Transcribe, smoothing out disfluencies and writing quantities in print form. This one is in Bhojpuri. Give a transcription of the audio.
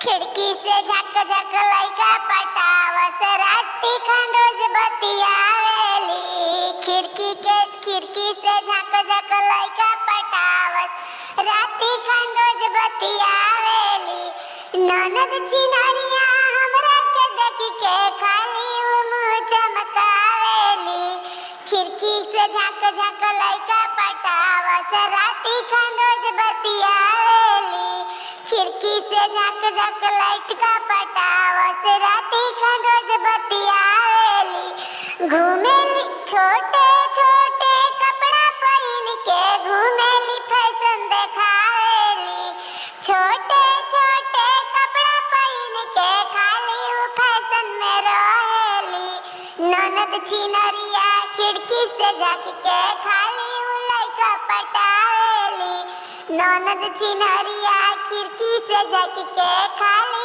खिड़की से झक झक लइका पटावस, राती खन रोज बतियावेली। खिड़की से झक झक लइका पटावस, राती खन रोज बतियावेली। ननद चिनरिया हमरा के देख के खाली मुंह चमकावेली। खिड़की से झक झक लइका पटावस, राती खन रोज बतियावेली। खिड़की से झक झक लइका पटावस, राती खन रोज बतियावेली। घूमेली छोटे छोटे कपड़ा पहिन के, घूमेली फैशन देखावेली। छोटे छोटे कपड़ा पहिन के खाली उ फैशन में रहेली। ननद चिनरिया खिड़की से झक के खाली उ लइका पटावेली। ननद चिनरिया खिड़की से झक के खाली